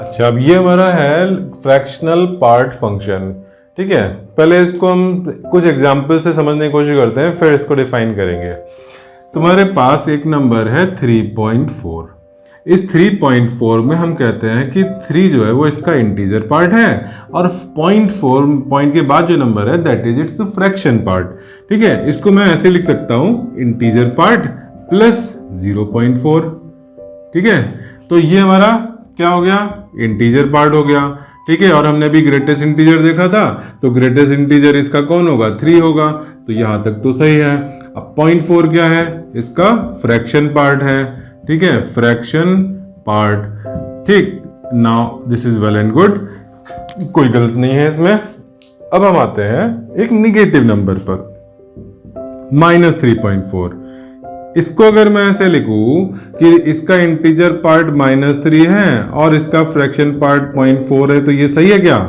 अच्छा, अब ये हमारा है फ्रैक्शनल पार्ट फंक्शन। ठीक है, पहले इसको हम कुछ एग्जाम्पल से समझने की कोशिश करते हैं, फिर इसको डिफाइन करेंगे। तुम्हारे पास एक नंबर है 3.4। इस 3.4 में हम कहते हैं कि 3 जो है वो इसका इंटीजर पार्ट है, और 0.4 पॉइंट के बाद जो नंबर है that is it's fraction part. ठीक है, इसको मैं ऐसे लिख सकता हूं, इंटीजर पार्ट प्लस 0.4। ठीक है, तो ये हमारा क्या हो गया, इंटीजर पार्ट हो गया। ठीक है, और हमने अभी ग्रेटेस्ट इंटीजर देखा था, तो ग्रेटेस्ट इंटीजर इसका कौन होगा, 3 होगा। तो यहां तक तो सही है। अब 0.4 क्या है, इसका फ्रैक्शन पार्ट है। ठीक है, फ्रैक्शन पार्ट। ठीक, now this is well and good, कोई गलत नहीं है इसमें। अब हम आते हैं एक निगेटिव नंबर पर, -3.4। इसको अगर मैं ऐसे लिखूं कि इसका इंटीजर पार्ट -3 है और इसका फ्रैक्शन पार्ट 0.4 है, तो ये सही है क्या?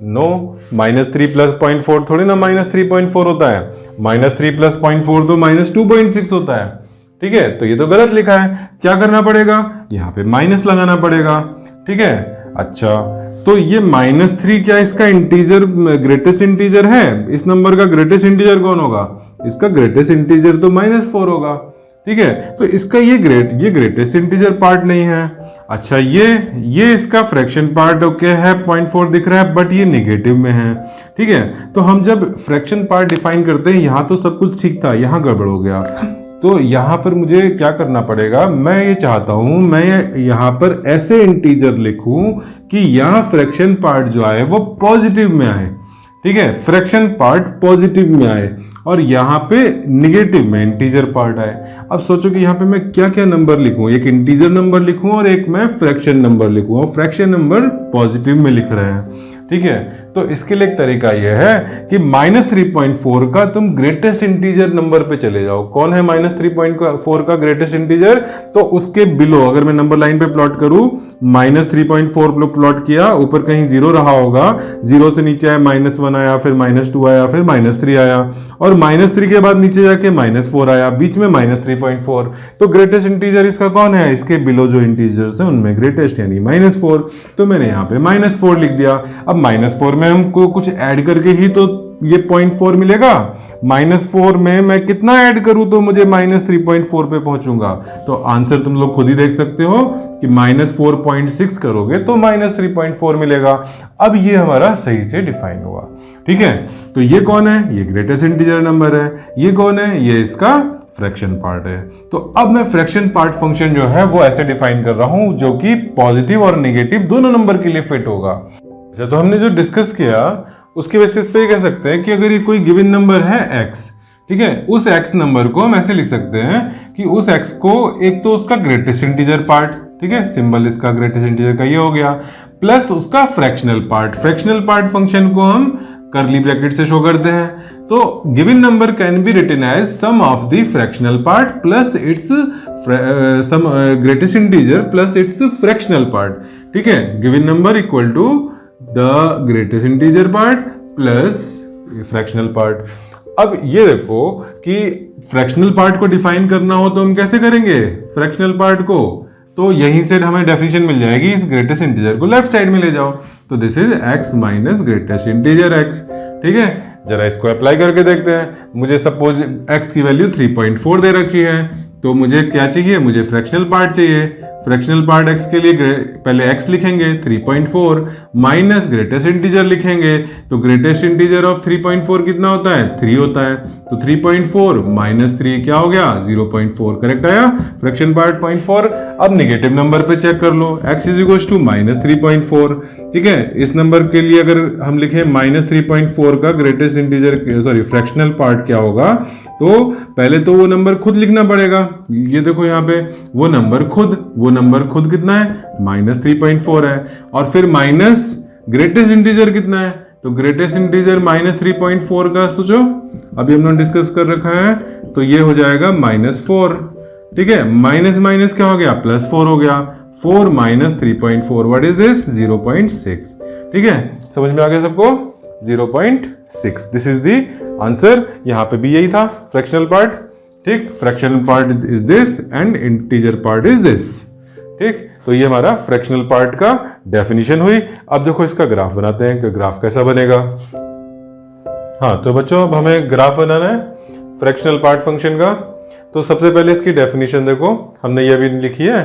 नो, -3 + 0.4 थोड़ी ना -3.4 होता है। -3 + 0.4 तो -2.6 होता है। ठीक है, तो ये तो गलत लिखा है। क्या करना पड़ेगा, यहाँ पे माइनस लगाना पड़ेगा। ठीक है, अच्छा, तो ये -3 क्या इसका इंटीजर, ग्रेटेस्ट इंटीजर है? इस नंबर का ग्रेटेस्ट इंटीजर कौन होगा? इसका ग्रेटेस्ट इंटीजर तो -4 होगा। ठीक है, तो इसका ये ग्रेटेस्ट इंटीजर पार्ट नहीं है। अच्छा, ये इसका फ्रैक्शन पार्ट ओके है, 0.4 दिख रहा है, बट ये नेगेटिव में है। ठीक है, तो हम जब फ्रैक्शन पार्ट डिफाइन करते हैं, यहां तो सब कुछ ठीक था, यहां गड़बड़ हो गया। तो यहां पर मुझे क्या करना पड़ेगा, मैं ये चाहता हूं मैं यहां पर ऐसे इंटीजर लिखूं कि यहां फ्रैक्शन पार्ट जो आए वो पॉजिटिव में आए। ठीक है, फ्रैक्शन पार्ट पॉजिटिव में आए और यहाँ पे निगेटिव में इंटीजर पार्ट आए। अब सोचो कि यहाँ पे मैं क्या क्या नंबर लिखूं, एक इंटीजर नंबर लिखूं और एक मैं फ्रैक्शन नंबर लिखूं, और फ्रैक्शन नंबर पॉजिटिव में लिख रहे हैं। ठीक है, तो इसके लिए एक तरीका यह है कि -3.4 का तुम ग्रेटेस्ट इंटीजर नंबर पे चले जाओ। कौन है -3.4 का ग्रेटेस्ट इंटीजर? तो उसके बिलो अगर मैं नंबर लाइन पे प्लॉट करूं, -3.4 प्लॉट किया, ऊपर कहीं 0 रहा होगा, 0 से नीचे आया -1 आया, फिर -2 आया, फिर -3 आया, और -3 के बाद नीचे जाके -4 आया, बीच में -3.4। तो ग्रेटेस्ट इंटीजर इसका कौन है? इसके बिलो जो इंटीजर्स है उनमें ग्रेटेस्ट यानी -4। तो मैंने यहाँ पे -4 लिख दिया। अब -4 में हमको कुछ ऐड करके ही तो ये 0.4 मिलेगा। -4 में मैं कितना ऐड करूं तो मुझे -3.4 पे पहुंचूंगा। तो आंसर तुम लोग खुद ही देख सकते हो कि -4.6 करोगे तो -3.4 मिलेगा। अब ये हमारा सही से डिफाइन हुआ। ठीक है, तो ये कौन है? ये ग्रेटेस्ट इंटीजर नंबर है। ये कौन है? ये इसका फ्रैक्शन पार्ट है। तो अब मैं फ्रैक्शन पार्ट फंक्शन जो है वो ऐसे डिफाइन कर रहा हूं जो कि पॉजिटिव और नेगेटिव दोनों नंबर के लिए फिट होगा। अच्छा, तो हमने जो डिस्कस किया उसके बेसिस पे कह सकते हैं कि अगर ये कोई गिवन नंबर है x, ठीक है, उस x नंबर को हम ऐसे लिख सकते हैं कि उस x को एक तो उसका ग्रेटेस्ट इंटीजर पार्ट, ठीक है, सिंबल इसका ग्रेटेस्ट इंटीजर का ये हो गया, प्लस उसका fractional part. Fractional part function को हम कर्ली ब्रैकेट से शो करते हैं। तो given number can be written as sum of the fractional part plus its sum greatest integer plus its fractional part. ठीक है, given number equal to the greatest integer part plus fractional part. अब ये देखो कि fractional part को define करना हो तो हम कैसे करेंगे फ्रैक्शनल पार्ट को? तो यहीं से हमें डेफिनेशन मिल जाएगी, इस ग्रेटेस्ट इंटीजर को लेफ्ट साइड में ले जाओ। तो this is x minus greatest integer x। ठीक है, जरा इसको अप्लाई करके देखते हैं। मुझे सपोज x की वैल्यू 3.4 दे रखी है, तो मुझे क्या चाहिए? मुझे फ्रैक्शनल पार्ट चाहिए। फ्रैक्शनल पार्ट x के लिए पहले x लिखेंगे 3.4 माइनस ग्रेटेस्ट इंटीजर लिखेंगे। तो ग्रेटेस्ट इंटीजर ऑफ 3.4 कितना होता है? 3 होता है। तो 3.4 माइनस 3 क्या हो गया? 0.4। करेक्ट आया फ्रैक्शन पार्ट 0.4। अब नेगेटिव नंबर पे चेक कर लो, x इज इक्वल टू -3.4। ठीक है, इस नंबर के लिए अगर हम लिखें -3.4 का greatest integer sorry fractional part क्या होगा, तो पहले तो वो नंबर खुद लिखना पड़ेगा। ये देखो यहाँ पे वो नंबर खुद कितना है? -3.4 है। और फिर माइनस ग्रेटेस्ट इंटीजर कितना है? तो ग्रेटेस्ट इंटीजर -3.4 का सोचो, अभी हमने डिस्कस कर रखा है, तो ये हो जाएगा -4। ठीक है, माइनस माइनस क्या हो गया? +4 हो गया। 4 माइनस 3.4 व्हाट इज दिस? 0.6। ठीक है, समझ में आ गया सबको? 0.6 दिस इज द आंसर। यहां पे भी यही था फ्रैक्शनल पार्ट। ठीक, fractional part is this and integer part is this. ठीक, तो ये हमारा फ्रैक्शनल पार्ट का डेफिनेशन हुई। अब देखो इसका ग्राफ बनाते हैं कि ग्राफ कैसा बनेगा। हाँ तो बच्चों अब हमें ग्राफ बनाना है फ्रैक्शनल पार्ट फंक्शन का। तो सबसे पहले इसकी डेफिनेशन देखो, हमने ये भी लिखी है।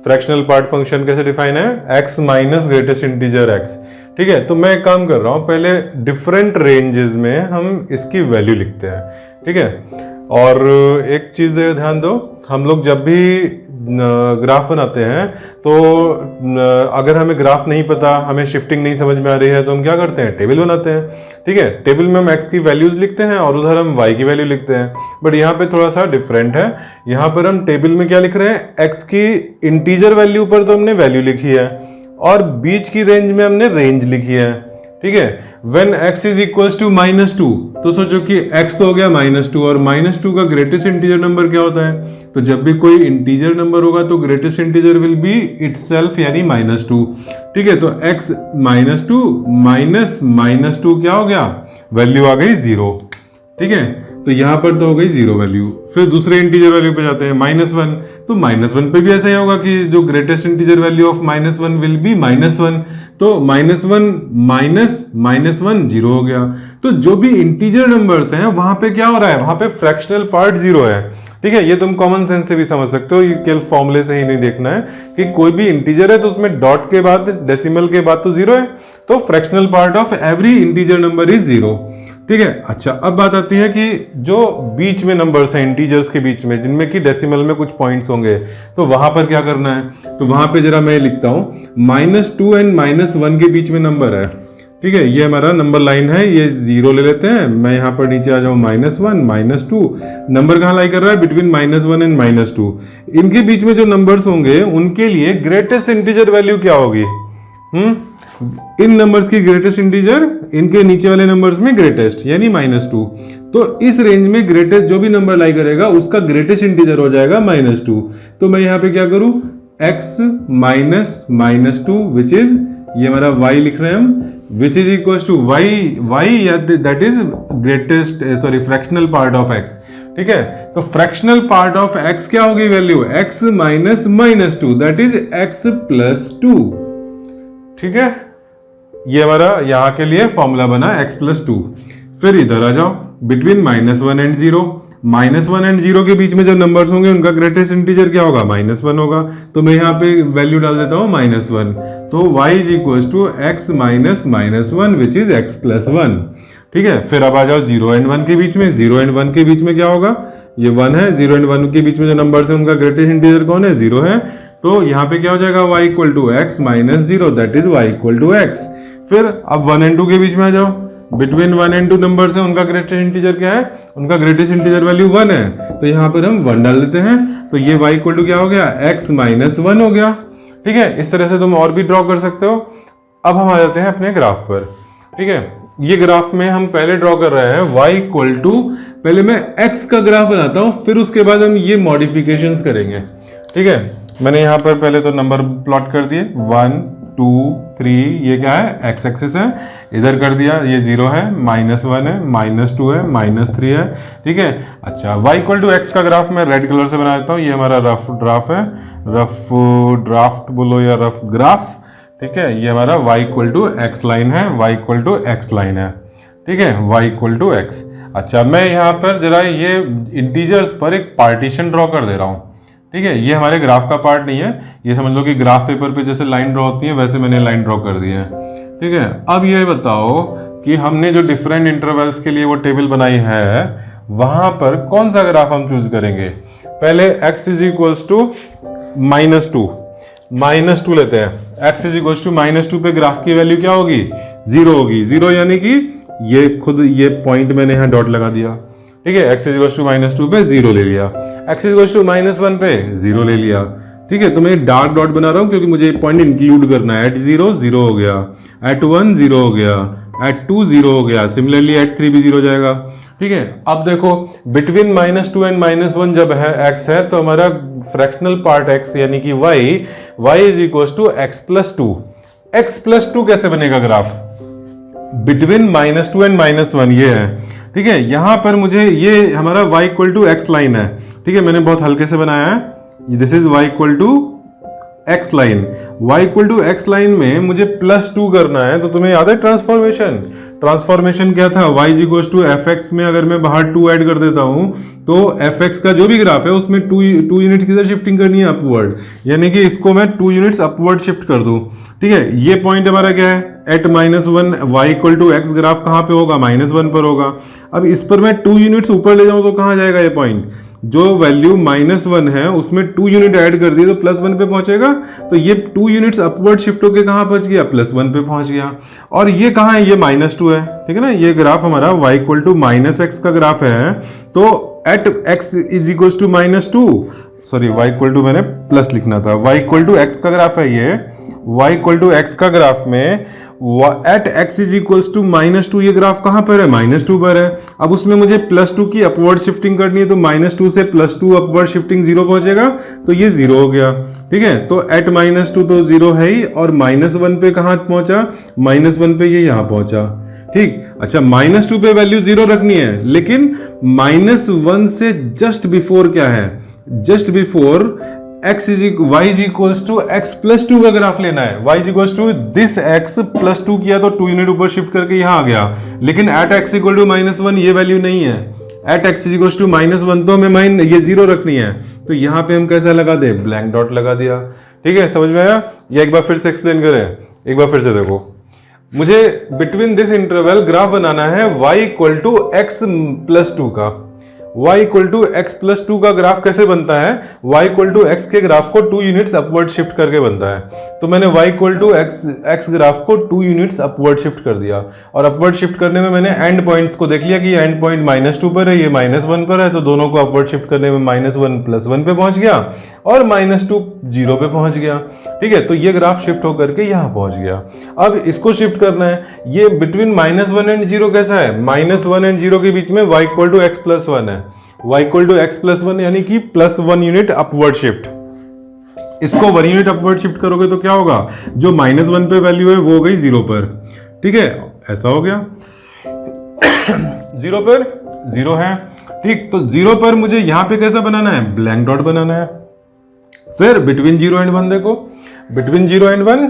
फ्रैक्शनल पार्ट फंक्शन कैसे डिफाइन है, x minus greatest integer x। ठीक है, तो मैं एक काम कर रहा हूँ, पहले डिफरेंट रेंजेस में हम इसकी वैल्यू लिखते हैं। ठीक है, और एक चीज ध्यान दो, हम लोग जब भी ग्राफ बनाते हैं तो अगर हमें ग्राफ नहीं पता, हमें शिफ्टिंग नहीं समझ में आ रही है, तो हम क्या करते हैं, टेबल बनाते हैं। ठीक है, टेबल में हम x की वैल्यूज लिखते हैं और उधर हम y की वैल्यू लिखते हैं। बट यहाँ पे थोड़ा सा डिफरेंट है, यहाँ पर हम टेबल में क्या लिख रहे हैं, x की इंटीजर वैल्यू पर तो हमने वैल्यू लिखी है और बीच की रेंज में हमने रेंज लिखी है। ठीक है, when x is equal to -2, तो सोचो कि x तो हो गया -2 और -2 का ग्रेटेस्ट इंटीजर नंबर क्या होता है, तो जब भी कोई इंटीजर नंबर होगा तो greatest integer will be itself यानी -2। ठीक है, तो x -2 माइनस -2 क्या हो गया, वैल्यू आ गई 0। ठीक है, तो यहां पर तो हो गई 0 वैल्यू। फिर दूसरे इंटीजर वैल्यू पे जाते हैं -1, तो -1 पे भी ऐसा ही होगा कि जो greatest integer value of -1 will be -1, तो -1 माइनस -1 0 हो गया। तो जो भी इंटीजर नंबर्स हैं वहां पे क्या हो रहा है, वहां पे फ्रैक्शनल पार्ट 0 है। ठीक है, ये तुम कॉमन सेंस से भी समझ सकते हो, ये केवल फॉर्मूले से ही नहीं देखना है कि कोई भी इंटीजर है तो उसमें डॉट के बाद डेसिमल के बाद तो 0 है, तो fractional part of every integer number is 0। ठीक है, अच्छा अब बात आती है कि जो बीच में नंबर्स हैं इंटीजर्स के बीच में, जिनमें कि डेसिमल में कुछ पॉइंट्स होंगे, तो वहां पर क्या करना है, तो वहां पे जरा मैं लिखता हूं -2 एंड -1 के बीच में नंबर है। ठीक है, ये हमारा नंबर लाइन है, ये 0 ले लेते हैं। मैं यहां पर नीचे आ जाऊं -1 -2, नंबर कहां लाई कर रहा है, बिटवीन -1 एंड -2। इनके बीच में जो नंबर्स होंगे उनके लिए ग्रेटेस्ट इंटीजर वैल्यू क्या होगी, इन नंबर्स की ग्रेटेस्ट इंटीजर, इनके नीचे वाले नंबर्स में ग्रेटेस्ट यानी -2। तो इस रेंज में ग्रेटेस्ट जो भी नंबर लाई करेगा उसका ग्रेटेस्ट इंटीजर हो जाएगा -2। तो मैं यहां पे क्या करूं, x माइनस -2 विच इज, ये हमारा y लिख रहे हैं हम, which is equal to y that is greatest sorry fractional part of x। ठीक है, तो फ्रैक्शनल पार्ट ऑफ x क्या होगी value, x minus -2 that is x plus 2। ठीक है, ये हमारा यहां के लिए फॉर्मूला बना x प्लस 2। फिर इधर आ जाओ, बिटवीन -1 एंड 0, -1 एंड 0 के बीच में जो नंबर्स होंगे उनका ग्रेटेस्ट इंटीजर क्या होगा, -1 होगा। तो मैं यहाँ पे वैल्यू डाल देता हूँ -1, तो y is equal to x minus -1 which is x plus 1। ठीक है, फिर अब आ जाओ 0 एंड 1 के बीच में, 0 एंड 1 के बीच में क्या होगा, ये 1 है, 0 एंड 1 के बीच में जो नंबर्स है उनका ग्रेटेस्ट इंटीजर कौन है, 0 है। तो यहाँ पे क्या हो जाएगा, y equal to x minus 0 that is y equal to x। फिर अब 1 एंड 2 के बीच में आ जाओ, बिटवीन 1 एंड 2 नंबर्स है, उनका ग्रेटेस्ट इंटीजर क्या है, उनका ग्रेटेस्ट इंटीजर वैल्यू 1 है, तो यहाँ पर हम 1 डाल देते हैं, तो ये y इक्वल टू क्या हो गया, x माइनस 1 हो गया। ठीक है, इस तरह से तुम और भी ड्रॉ कर सकते हो। अब हम आ जाते हैं अपने ग्राफ पर। ठीक है, ये ग्राफ में हम पहले ड्रॉ कर रहे हैं y इक्वल टू, पहले मैं x का ग्राफ बनाता हूं, फिर उसके बाद हम ये मॉडिफिकेशंस करेंगे। ठीक है, मैंने यहाँ पर पहले तो नंबर प्लॉट कर दिए, 1 2 3, ये क्या है, x एक्सिस है, इधर कर दिया, ये 0 है, -1 है, -2 है, -3 है। ठीक है, अच्छा y इक्वल टू x का ग्राफ मैं रेड कलर से बना देता हूँ, ये हमारा रफ ड्राफ्ट है, रफ ड्राफ्ट बोलो या रफ ग्राफ। ठीक है, ये हमारा y equal to x line है, y equal to x line है। ठीक है, y इक्वल टू x। अच्छा मैं यहाँ पर जरा ये इंटीजर्स पर एक पार्टीशन ड्रॉ कर दे रहा हूँ। ठीक है, ये हमारे ग्राफ का पार्ट नहीं है, ये समझ लो कि ग्राफ पेपर पे जैसे लाइन ड्रॉ होती है वैसे मैंने लाइन ड्रॉ कर दी है। ठीक है, अब ये बताओ कि हमने जो डिफरेंट इंटरवल्स के लिए वो टेबल बनाई है वहां पर कौन सा ग्राफ हम चूज करेंगे। पहले x इज इक्वल्स टू -2 लेते हैं, x इज इक्वल्स टू -2 पे ग्राफ की वैल्यू क्या होगी, 0 होगी। 0 यानी कि ये खुद ये पॉइंट मैंने यहाँ डॉट लगा दिया। ठीक है, x इज टू -2 पे 0 ले लिया, x इज टू -1 पे 0 ले लिया। ठीक है, तो मैं डार्क डॉट बना रहा हूं क्योंकि मुझे पॉइंट इंक्लूड करना है। एट 0 0 हो गया, एट 1 0 हो गया, एट 2 0 हो गया, सिमिलरली एट 3 भी 0 हो जाएगा। ठीक है, अब देखो बिटवीन -2 एंड -1 जब है x है तो हमारा फ्रैक्शनल पार्ट x यानी कि y is equal to x plus 2। x plus 2 कैसे बनेगा ग्राफ, बिटवीन -2 एंड -1 ये है। ठीक है, यहां पर मुझे ये हमारा y equal to x line है। ठीक है, मैंने बहुत हल्के से बनाया है, this is y equal to x line, y equal to x line में मुझे +2 करना है। तो तुम्हें याद है ट्रांसफॉर्मेशन क्या था, y equal to f x में अगर मैं बाहर 2 ऐड कर देता हूं तो एफ एक्स का जो भी ग्राफ है उसमें 2 यूनिट्स किधर शिफ्टिंग करनी है, अपवर्ड, यानी कि इसको मैं 2 यूनिट्स अपवर्ड शिफ्ट कर दूं। ठीक है, ये पॉइंट हमारा क्या है, at -1 y equal to x, graph कहाँ पे होगा, -1 पर होगा। अब इस पर मैं 2 यूनिट्स ऊपर ले जाऊं तो कहाँ जाएगा ये पॉइंट, जो वैल्यू -1 है उसमें 2 यूनिट ऐड कर दिए तो +1 पे पहुंचेगा। तो ये 2 यूनिट्स अपवर्ड शिफ्ट होकर कहां पहुंच गया, +1 पे पहुंच गया। और ये कहां है, ये -2 है, ठीक है ना। ये ग्राफ हमारा y इक्वल टू -x का ग्राफ है, तो at x is equal to -2, sorry y equal to मैंने प्लस लिखना था, y इक्वल टू x का ग्राफ है ये, y इक्वल टू x का ग्राफ में at x is equal to -2, ये ग्राफ कहां पर है, -2 पर है। अब उसमें मुझे +2 की अपवर्ड शिफ्टिंग करनी है, तो -2 से +2 अपवर्ड शिफ्टिंग 0 पहुंचेगा, तो ये 0 हो गया। ठीक है, तो एट -2 तो 0 है ही, और -1 पे कहां पहुंचा, -1 पे ये यहां पहुंचा। ठीक, अच्छा -2 पे वैल्यू 0 रखनी है, लेकिन -1 से जस्ट बिफोर क्या है, just before y is equals to x plus 2 का ग्राफ लेना है। y is equals to this x plus 2 किया तो 2 यूनिट ऊपर शिफ्ट करके यहां आ गया, लेकिन एट x इक्वल टू -1 ये वैल्यू नहीं है। At x is equals to -1 तो हमें ये 0 रखनी है, तो यहां पे हम कैसा लगा दे, ब्लैंक डॉट लगा दिया। ठीक है, समझ में आया। ये एक बार फिर से एक्सप्लेन करें, एक बार फिर से देखो, मुझे बिटवीन दिस इंटरवल ग्राफ बनाना है y equal to x plus 2 का। y equal to x plus 2 का ग्राफ कैसे बनता है, y इक्वल टू एक्स के ग्राफ को 2 यूनिट्स अपवर्ड शिफ्ट करके बनता है। तो मैंने y equal to x graph को 2 यूनिट्स अपवर्ड शिफ्ट कर दिया, और अपवर्ड शिफ्ट करने में मैंने एंड पॉइंट्स को देख लिया कि ये एंड पॉइंट -2 पर है, ये -1 पर है, तो दोनों को अपवर्ड शिफ्ट करने में -1 +1 पे पहुंच गया, और -2 0 पे पहुंच गया। ठीक है, तो ये ग्राफ शिफ्ट होकर के यहां पहुंच गया। अब इसको शिफ्ट करना है, ये बिटवीन -1 एंड 0 कैसा है, -1 एंड 0 के बीच में y equal to x plus 1 है, y equal to x plus 1 यानी कि +1 यूनिट अपवर्ड शिफ्ट। इसको 1 यूनिट अपवर्ड शिफ्ट करोगे तो क्या होगा, जो -1 पे वैल्यू है वो हो गई 0 पर। ठीक है, ऐसा हो गया 0 पर 0 है। ठीक, तो 0 पर मुझे यहां पे कैसा बनाना है, ब्लैंक डॉट बनाना है। फिर बिटवीन 0 एंड 1 देखो, बिटवीन 0 एंड 1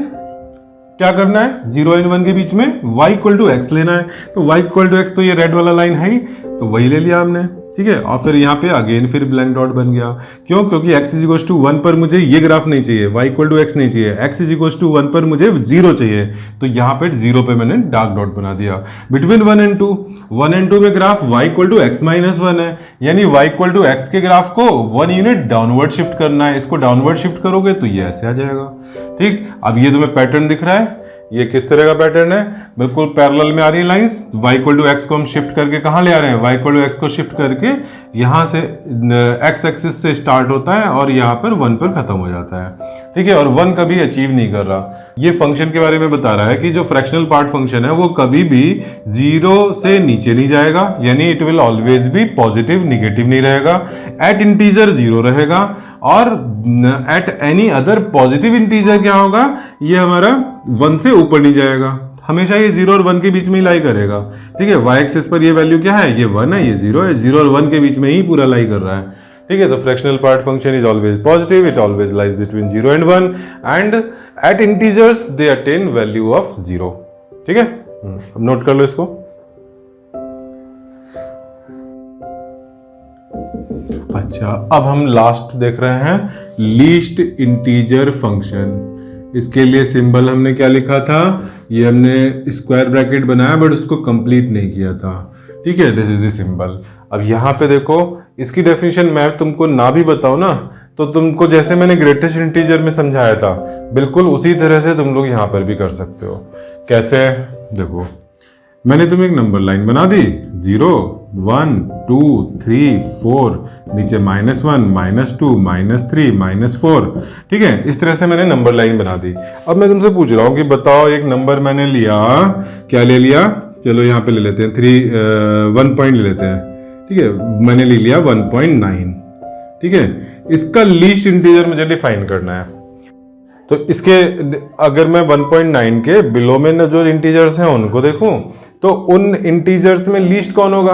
क्या करना है, 0 एंड 1 के बीच में y इक्वल टू एक्स लेना है। तो y इक्वल टू एक्स, तो ये रेड वाला लाइन है ही, तो वही ले लिया हमने। ठीक है, और फिर यहाँ पे अगेन फिर ब्लैंक डॉट बन गया। क्यों, क्योंकि x इज इक्वल टू 1 पर मुझे ये ग्राफ नहीं चाहिए, y इक्वल टू एक्स नहीं चाहिए, x इज इक्वल टू 1 पर मुझे 0 चाहिए, तो यहाँ पे 0 पे मैंने डार्क डॉट बना दिया। बिटवीन 1 एंड 2 में graph y equal to x -1 है, यानी y इक्वल टू एक्स के ग्राफ को 1 यूनिट डाउनवर्ड शिफ्ट करना है। इसको डाउनवर्ड शिफ्ट करोगे तो ये ऐसे आ जाएगा। ठीक, अब ये तुम्हें पैटर्न दिख रहा है, ये किस तरह का पैटर्न है, बिल्कुल पैरेलल में आ रही है lines. y equal to x को हम शिफ्ट करके कहाँ ले आ रहे हैं, y इक्वल टू एक्स को शिफ्ट करके यहाँ से x एक्सिस से स्टार्ट होता है और यहाँ पर 1 पर खत्म हो जाता है। ठीक है, और 1 कभी अचीव नहीं कर रहा। ये फंक्शन के बारे में बता रहा है कि जो फ्रैक्शनल पार्ट फंक्शन है वो कभी भी 0 से नीचे नहीं जाएगा, यानी it will always be positive, negative नहीं रहेगा। एट इंटीजर 0 रहेगा, और at any other positive integer क्या होगा, ये हमारा 1 से ऊपर नहीं जाएगा, हमेशा ये 0 और 1 के बीच में ही लाई करेगा। ठीक है, y एक्सिस पर ये वैल्यू क्या है, ये 1 है, ये 0 है, 0 और 1 के बीच में ही पूरा लाई कर रहा है। ठीक है, तो fractional part function is always positive, it always lies between 0 and 1, and at integers they attain value of 0। ठीक है, अब नोट कर लो इसको। अच्छा, अब हम लास्ट देख रहे हैं, लीस्ट इंटीजर फंक्शन। इसके लिए सिंबल हमने क्या लिखा था, ये हमने स्क्वायर ब्रैकेट बनाया बट उसको कंप्लीट नहीं किया था। ठीक है, दिस इज द सिंबल। अब यहाँ पे देखो, इसकी डेफिनेशन मैं तुमको ना भी बताऊं ना, तो तुमको जैसे मैंने ग्रेटेस्ट इंटीजर में समझाया था, बिल्कुल उसी तरह से तुम लोग यहाँ पर भी कर सकते हो। कैसे, देखो मैंने तुम्हें एक नंबर लाइन बना दी, 0 1 2 3 4, नीचे -1 -2 -3 -4। ठीक है, इस तरह से मैंने नंबर लाइन बना दी। अब मैं तुमसे पूछ रहा हूँ कि बताओ, एक नंबर मैंने लिया, क्या ले लिया, चलो यहाँ पे ले लेते हैं 1 पॉइंट ले लेते हैं। ठीक है, मैंने ले लिया 1.9। ठीक है, इसका लीस्ट इंटीजर मुझे डिफाइन करना है। तो इसके अगर मैं 1.9 के बिलो में जो इंटीजर्स हैं उनको देखूं, तो उन इंटीजर्स में लीस्ट कौन होगा,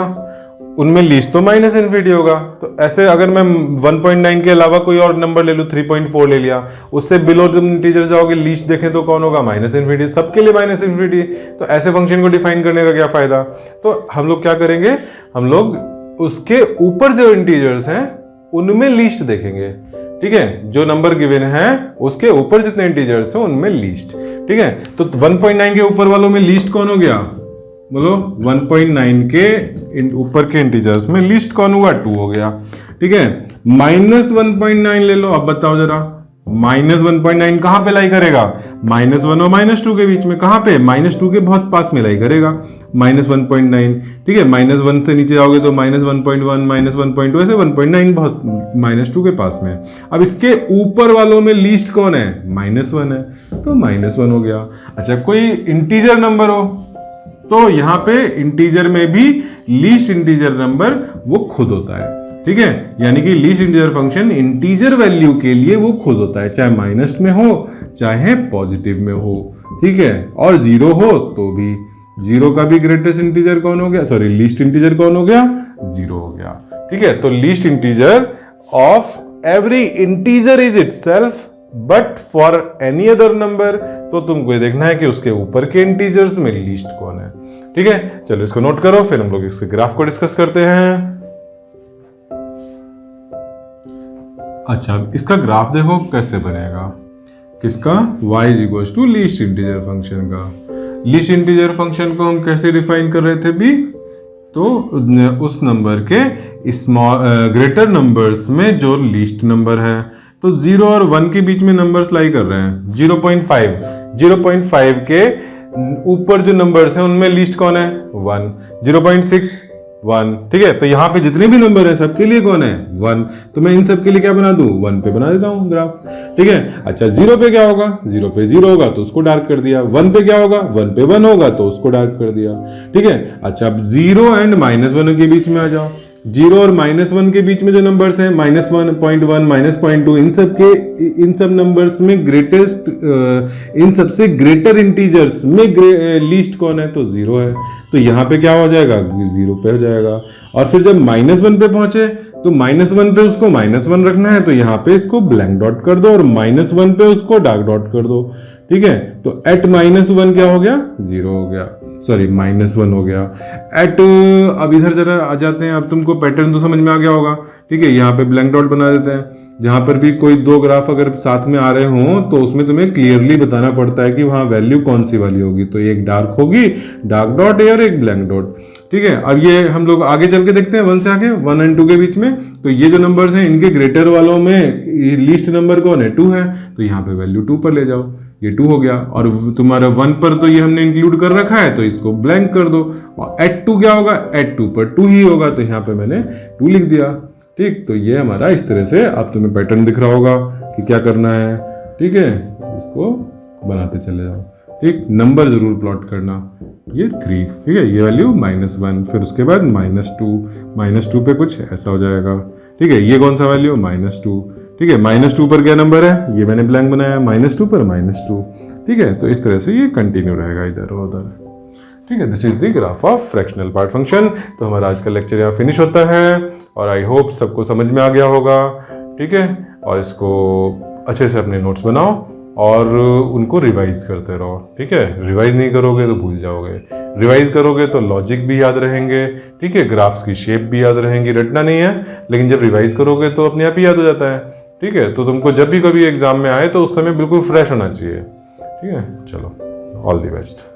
उनमें लीस्ट तो माइनस इन्फिनिटी होगा। तो ऐसे अगर मैं 1.9 के अलावा कोई और नंबर ले लूँ, 3.4 ले लिया, उससे बिलो तुम इंटीजर जाओगे, लीस्ट देखें तो कौन होगा, माइनस इन्फिनिटी, सबके लिए माइनस इन्फिनिटी। तो ऐसे फंक्शन को डिफाइन करने का क्या फायदा। तो हम लोग क्या करेंगे, हम लोग उसके ऊपर जो इंटीजर्स हैं उनमें लीस्ट देखेंगे, ठीक है। जो नंबर गिवन है उसके ऊपर जितने इंटीजर्स हैं उनमें लीस्ट, ठीक है। तो 1.9 के ऊपर वालों में लीस्ट कौन हो गया, बोलो 1.9 के ऊपर के इंटीजर्स में लीस्ट कौन हुआ, 2 हो गया, ठीक है। -1.9 ले लो, अब बताओ जरा, -1.9 कहां पे लाई करेगा, -1 और -2 के बीच में, कहां पे, -2 के बहुत पास में लाई करेगा, -1.9, ठीक है। -1 से नीचे जाओगे तो -1.1, -1.2, ऐसे 1.9 बहुत -2 के पास में। अब इसके ऊपर वालों में लीस्ट कौन है, -1 है, तो -1 हो गया। अच्छा, कोई इंटीजर नंबर हो तो यहां पे इंटीजर में भी लीस्ट इंटीजर नंबर वो खुद होता है, ठीक है। यानी कि least integer function integer value के लिए वो खुद होता है, चाहे माइनस में हो चाहे पॉजिटिव में हो, ठीक है। और 0 हो तो भी, 0 का भी ग्रेटेस्ट इंटीजर कौन हो गया, सॉरी लीस्ट इंटीजर कौन हो गया, 0 हो गया, ठीक है। तो least integer of every integer is itself but for any other number, तो तुमको ये देखना है कि उसके ऊपर के इंटीजर्स में लीस्ट कौन है, ठीक है। चलो इसको नोट करो, फिर हम लोग इसके ग्राफ को डिस्कस करते हैं। अच्छा, इसका ग्राफ देखो कैसे बनेगा, किसका, y = लीस्ट इंटीजर फंक्शन का। लीस्ट इंटीजर फंक्शन को हम कैसे डिफाइन कर रहे थे भी, तो उस नंबर के ग्रेटर नंबर्स में जो लीस्ट नंबर है, तो 0 और 1 के बीच में नंबर्स लाई कर रहे हैं। 0.5 के ऊपर जो नंबर्स हैं उनमें लीस्ट कौन है, 1, 0.6 1, ठीक है। तो यहां पे जितने भी नंबर है सबके लिए कौन है, 1, तो मैं इन सब के लिए क्या बना दूं, 1 पे बना देता हूं ग्राफ, ठीक है। अच्छा, 0 पे क्या होगा, 0 पे 0 होगा तो उसको डार्क कर दिया, 1 पे क्या होगा, 1 पे 1 होगा तो उसको डार्क कर दिया, ठीक है। अच्छा, अब 0 एंड -1 के बीच में आ जाओ। 0 और -1 के बीच में जो नंबर्स हैं, -1.1, -0.2, इन सब नंबर्स में ग्रेटेस्ट, इन सबसे ग्रेटर इंटीजर्स में लीस्ट कौन है, तो 0 है। तो यहाँ पे क्या हो जाएगा, 0 पे हो जाएगा। और फिर जब -1 पे पहुंचे तो -1 पे उसको -1 रखना है, तो यहाँ पे इसको ब्लैंक डॉट कर दो और -1 पे उसको डार्क डॉट कर दो, ठीक है। तो एट -1 क्या हो गया, 0 हो गया, सॉरी -1 हो गया। एट, अब इधर जरा आ जाते हैं, अब तुमको पैटर्न तो समझ में आ गया होगा, ठीक है। यहाँ पे ब्लैंक डॉट बना देते हैं, जहां पर भी कोई दो ग्राफ अगर साथ में आ रहे हों तो उसमें तुम्हें क्लियरली बताना पड़ता है कि वहां वैल्यू कौन सी वाली होगी। तो एक डार्क होगी, डार्क डॉट है, और एक ब्लैंक डॉट, ठीक है। अब ये हम लोग आगे चल के देखते हैं, 1 से आगे, 1 और 2 के बीच में। तो ये जो नंबर्स हैं इनके ग्रेटर वालों में लीस्ट नंबर कौन है, 2 है, तो यहाँ पे वैल्यू 2 पर ले जाओ, ये 2 हो गया। और तुम्हारा 1 पर तो ये हमने इंक्लूड कर रखा है, तो इसको ब्लैंक कर दो। और एट 2 क्या होगा, एट 2 पर 2 ही होगा, तो यहाँ पे मैंने 2 लिख दिया, ठीक। तो ये हमारा इस तरह से, अब तुम्हें पैटर्न दिख रहा होगा कि क्या करना है, ठीक है। इसको बनाते चले जाओ, ठीक। नंबर जरूर प्लॉट करना, ये 3, ठीक है। ये वैल्यू -1, फिर उसके बाद -2 पे कुछ ऐसा हो जाएगा, ठीक है। ये कौन सा वैल्यू, -2, ठीक है। -2 पर क्या नंबर है, ये मैंने ब्लैंक बनाया, -2 पर -2, ठीक है। तो इस तरह से ये कंटिन्यू रहेगा इधर और उधर, ठीक है। This is the graph of fractional part function. तो हमारा आज का लेक्चर यहाँ फिनिश होता है, और आई होप सबको समझ में आ गया होगा, ठीक है। और इसको अच्छे से अपने नोट्स बनाओ और उनको रिवाइज करते रहो, ठीक है। रिवाइज नहीं करोगे तो भूल जाओगे, रिवाइज करोगे तो लॉजिक भी याद रहेंगे, ठीक है। ग्राफ्स की शेप भी याद रहेंगी, रटना नहीं है, लेकिन जब रिवाइज करोगे तो अपने आप ही याद हो जाता है, ठीक है। तो तुमको जब भी कभी एग्जाम में आए तो उस समय बिल्कुल फ्रेश होना चाहिए, ठीक है। चलो, ऑल द बेस्ट।